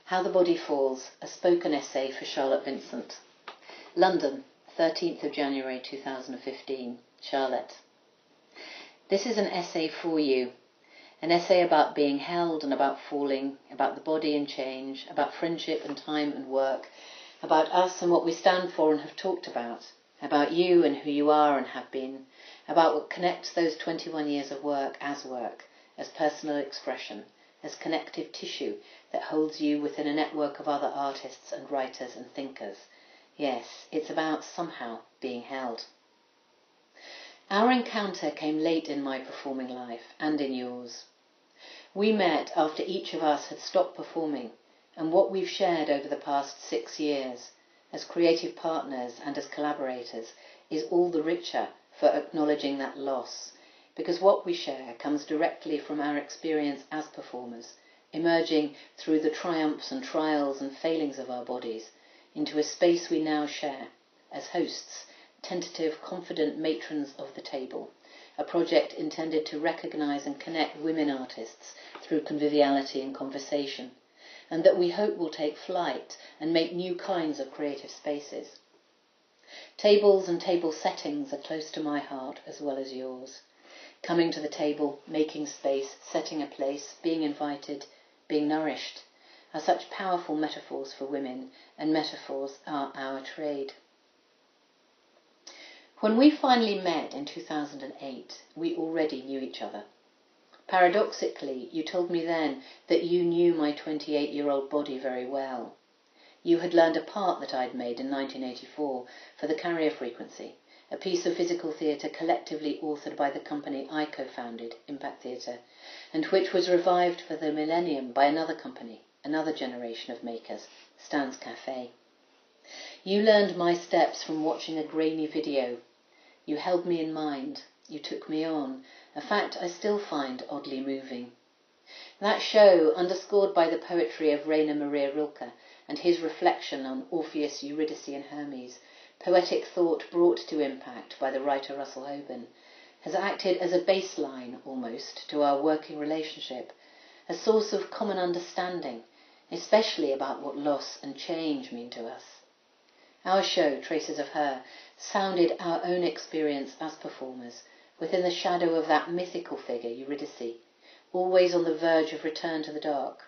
How the Body Falls, a spoken essay for Charlotte Vincent. London, 13th of January 2015. Charlotte. This is an essay for you. An essay about being held and about falling, about the body and change, about friendship and time and work, about us and what we stand for and have talked about you and who you are and have been, about what connects those 21 years of work, as personal expression, as connective tissue that holds you within a network of other artists and writers and thinkers. Yes, it's about somehow being held. Our encounter came late in my performing life and in yours. We met after each of us had stopped performing, and what we've shared over the past 6 years, as creative partners and as collaborators, is all the richer for acknowledging that loss, because what we share comes directly from our experience as performers, emerging through the triumphs and trials and failings of our bodies into a space we now share as hosts, tentative, confident matrons of the table, a project intended to recognise and connect women artists through conviviality and conversation, and that we hope will take flight and make new kinds of creative spaces. Tables and table settings are close to my heart as well as yours. Coming to the table, making space, setting a place, being invited, being nourished, are such powerful metaphors for women, and metaphors are our trade. When we finally met in 2008, we already knew each other. Paradoxically, you told me then that you knew my 28-year-old body very well. You had learned a part that I'd made in 1984 for the Carrier Frequency, a piece of physical theatre collectively authored by the company I co-founded, Impact Theatre, and which was revived for the millennium by another company, another generation of makers, Stan's Cafe. You learned my steps from watching a grainy video. You held me in mind. You took me on, a fact I still find oddly moving. That show, underscored by the poetry of Rainer Maria Rilke and his reflection on Orpheus, Eurydice and Hermes, poetic thought brought to impact by the writer Russell Hoban, has acted as a baseline, almost, to our working relationship, a source of common understanding, especially about what loss and change mean to us. Our show, Traces of Her, sounded our own experience as performers, within the shadow of that mythical figure, Eurydice, always on the verge of return to the dark,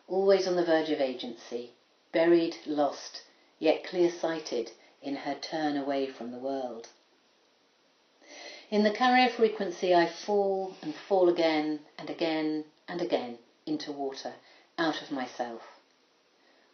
always on the verge of agency, buried, lost, yet clear-sighted in her turn away from the world. In the Carrier Frequency I fall and fall again and again and again into water, out of myself.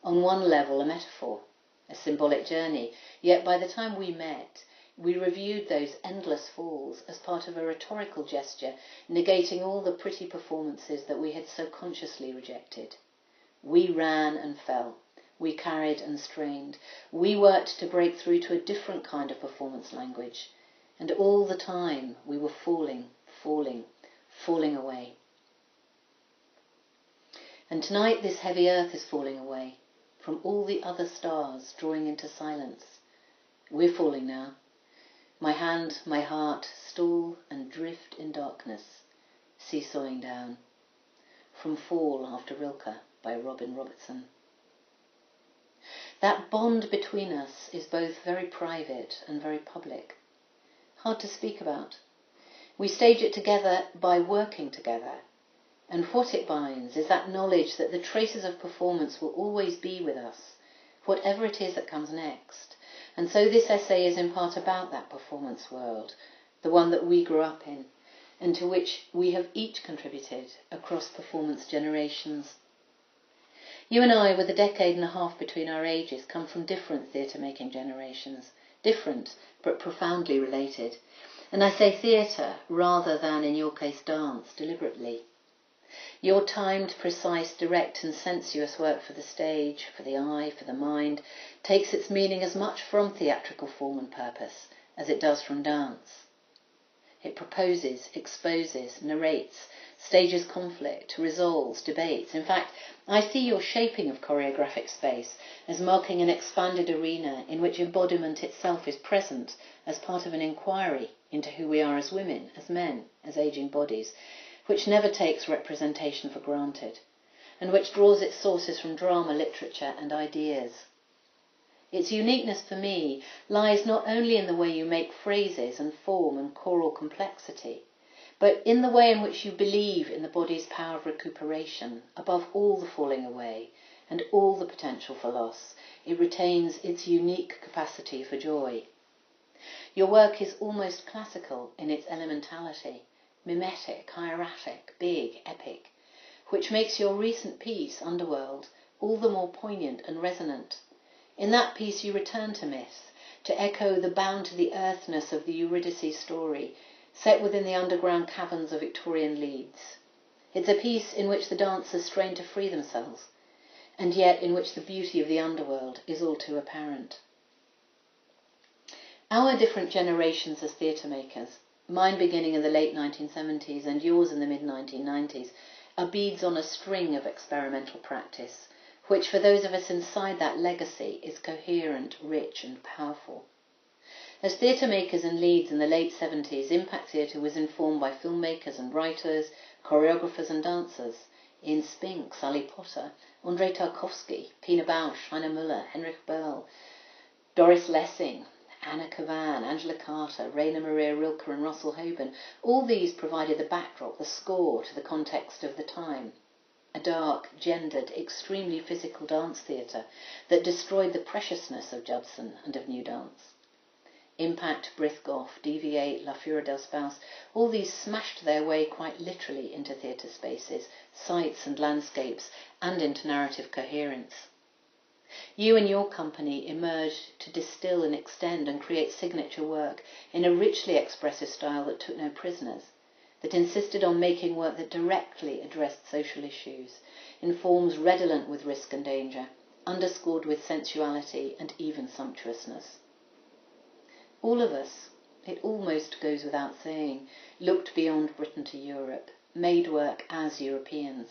On one level a metaphor, a symbolic journey, yet by the time we met, we reviewed those endless falls as part of a rhetorical gesture, negating all the pretty performances that we had so consciously rejected. We ran and fell. We carried and strained. We worked to break through to a different kind of performance language. And all the time we were falling, falling, falling away. And tonight this heavy earth is falling away from all the other stars drawing into silence. We're falling now. My hand, my heart, stall and drift in darkness, seesawing down. From Fall After Rilke by Robin Robertson. That bond between us is both very private and very public. Hard to speak about. We stage it together by working together. And what it binds is that knowledge that the traces of performance will always be with us, whatever it is that comes next. And so this essay is in part about that performance world, the one that we grew up in, and to which we have each contributed across performance generations. You and I, with a decade and a half between our ages, come from different theatre-making generations, different but profoundly related. And I say theatre rather than, in your case, dance, deliberately. Your timed, precise, direct and sensuous work for the stage, for the eye, for the mind, takes its meaning as much from theatrical form and purpose as it does from dance. It proposes, exposes, narrates, stages conflict, resolves, debates. In fact, I see your shaping of choreographic space as marking an expanded arena in which embodiment itself is present as part of an inquiry into who we are as women, as men, as ageing bodies, which never takes representation for granted, and which draws its sources from drama, literature, and ideas. Its uniqueness for me lies not only in the way you make phrases and form and choral complexity, but in the way in which you believe in the body's power of recuperation, above all the falling away and all the potential for loss. It retains its unique capacity for joy. Your work is almost classical in its elementality, mimetic, hieratic, big, epic, which makes your recent piece, Underworld, all the more poignant and resonant. In that piece you return to myth, to echo the bound to the earthness of the Eurydice story, set within the underground caverns of Victorian Leeds. It's a piece in which the dancers strain to free themselves, and yet in which the beauty of the underworld is all too apparent. Our different generations as theatre makers, mine beginning in the late 1970s and yours in the mid-1990s, are beads on a string of experimental practice, which for those of us inside that legacy is coherent, rich and powerful. As theatre makers in Leeds in the late 70s, Impact Theatre was informed by filmmakers and writers, choreographers and dancers. Ian Spink, Sally Potter, Andrei Tarkovsky, Pina Bausch, Heiner Müller, Henrik Böll, Doris Lessing, Anna Kavan, Angela Carter, Rainer Maria Rilke and Russell Hoban. All these provided the backdrop, the score to the context of the time. A dark, gendered, extremely physical dance theatre that destroyed the preciousness of Judson and of new dance. Impact, Brithgoff, DV8, La Fura del Spouse, all these smashed their way quite literally into theatre spaces, sites and landscapes, and into narrative coherence. You and your company emerged to distill and extend and create signature work in a richly expressive style that took no prisoners, that insisted on making work that directly addressed social issues, in forms redolent with risk and danger, underscored with sensuality and even sumptuousness. All of us, it almost goes without saying, looked beyond Britain to Europe, made work as Europeans,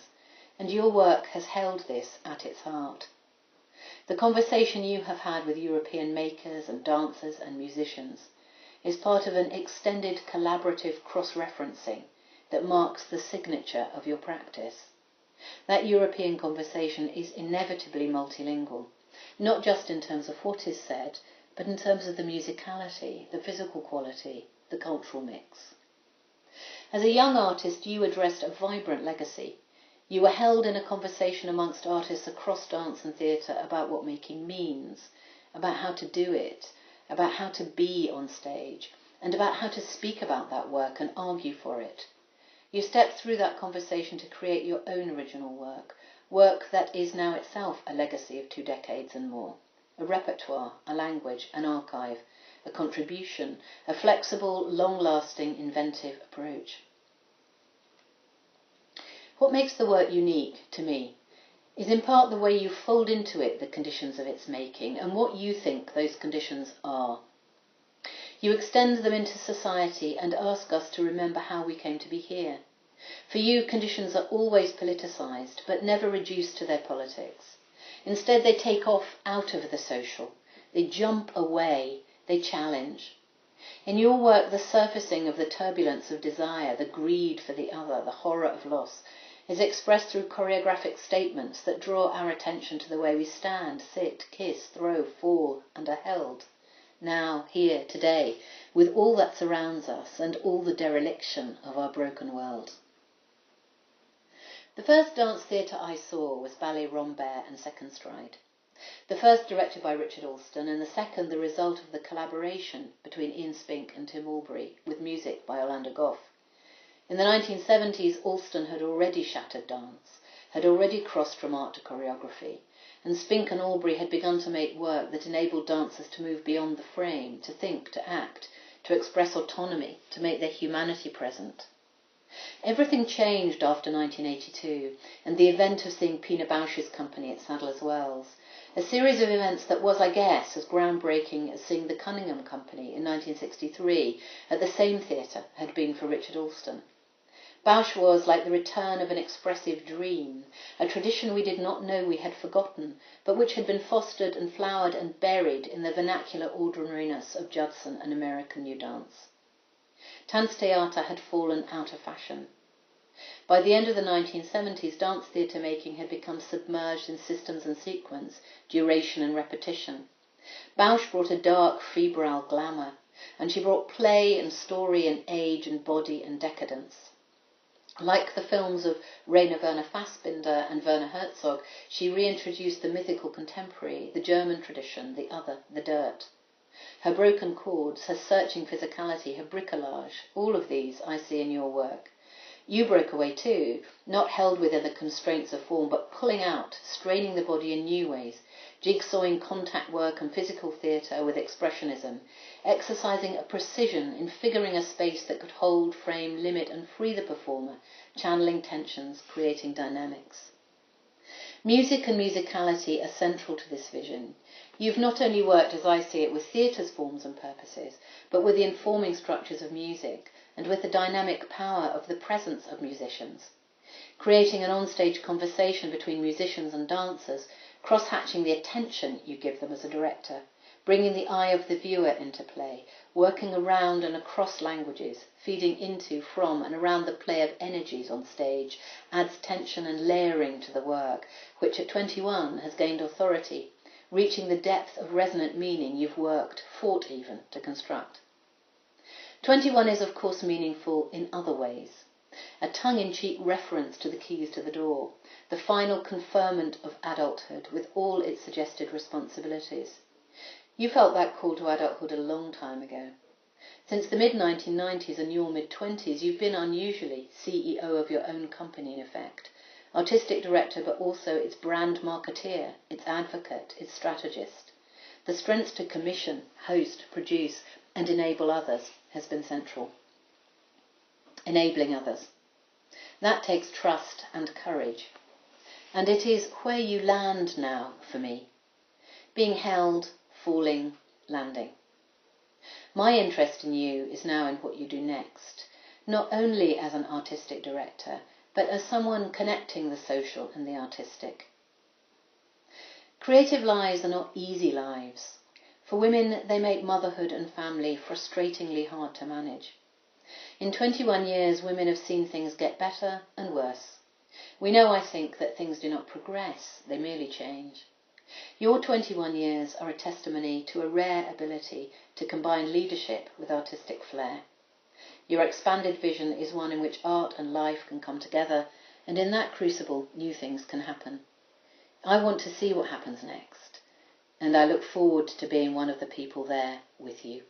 and your work has held this at its heart. The conversation you have had with European makers and dancers and musicians is part of an extended collaborative cross-referencing that marks the signature of your practice. That European conversation is inevitably multilingual, not just in terms of what is said, but in terms of the musicality, the physical quality, the cultural mix. As a young artist, you addressed a vibrant legacy. You were held in a conversation amongst artists across dance and theatre about what making means, about how to do it, about how to be on stage, and about how to speak about that work and argue for it. You stepped through that conversation to create your own original work, work that is now itself a legacy of 2 decades and more. A repertoire, a language, an archive, a contribution, a flexible, long-lasting, inventive approach. What makes the work unique, to me, is in part the way you fold into it the conditions of its making and what you think those conditions are. You extend them into society and ask us to remember how we came to be here. For you, conditions are always politicised, but never reduced to their politics. Instead, they take off out of the social. They jump away. They challenge. In your work, the surfacing of the turbulence of desire, the greed for the other, the horror of loss, is expressed through choreographic statements that draw our attention to the way we stand, sit, kiss, throw, fall, and are held. Now, here, today, with all that surrounds us and all the dereliction of our broken world. The first dance theatre I saw was Ballet Rambert and Second Stride. The first directed by Richard Alston, and the second the result of the collaboration between Ian Spink and Tim Albury, with music by Orlando Goff. In the 1970s, Alston had already shattered dance, had already crossed from art to choreography, and Spink and Albury had begun to make work that enabled dancers to move beyond the frame, to think, to act, to express autonomy, to make their humanity present. Everything changed after 1982 and the event of seeing Pina Bausch's company at Sadler's Wells, a series of events that was, I guess, as groundbreaking as seeing the Cunningham Company in 1963 at the same theatre had been for Richard Alston. Bausch was like the return of an expressive dream, a tradition we did not know we had forgotten, but which had been fostered and flowered and buried in the vernacular ordinariness of Judson and American New Dance. Tanztheater had fallen out of fashion. By the end of the 1970s, dance theatre making had become submerged in systems and sequence, duration and repetition. Bausch brought a dark, febrile glamour, and she brought play and story and age and body and decadence. Like the films of Rainer Werner Fassbinder and Werner Herzog, she reintroduced the mythical contemporary, the German tradition, the other, the dirt. Her broken chords, her searching physicality, her bricolage, all of these I see in your work. You broke away too, not held within the constraints of form, but pulling out, straining the body in new ways, jigsawing contact work and physical theatre with expressionism, exercising a precision in figuring a space that could hold, frame, limit and free the performer, channeling tensions, creating dynamics. Music and musicality are central to this vision. You've not only worked, as I see it, with theatre's forms and purposes, but with the informing structures of music, and with the dynamic power of the presence of musicians, creating an onstage conversation between musicians and dancers, cross-hatching the attention you give them as a director, bringing the eye of the viewer into play, working around and across languages, feeding into, from and around the play of energies on stage, adds tension and layering to the work, which at 21 has gained authority, reaching the depth of resonant meaning you've worked, fought even, to construct. 21 is of course meaningful in other ways. A tongue-in-cheek reference to the keys to the door, the final conferment of adulthood with all its suggested responsibilities. You felt that call to adulthood a long time ago. Since the mid-1990s and your mid-20s, you've been unusually CEO of your own company in effect, artistic director but also its brand marketeer, its advocate, its strategist. The strength to commission, host, produce and enable others has been central. Enabling others. That takes trust and courage. And it is where you land now for me. Being held, falling, landing. My interest in you is now in what you do next, not only as an artistic director, but as someone connecting the social and the artistic. Creative lives are not easy lives. For women, they make motherhood and family frustratingly hard to manage. In 21 years, women have seen things get better and worse. We know, I think, that things do not progress, they merely change. Your 21 years are a testimony to a rare ability to combine leadership with artistic flair. Your expanded vision is one in which art and life can come together, and in that crucible, new things can happen. I want to see what happens next, and I look forward to being one of the people there with you.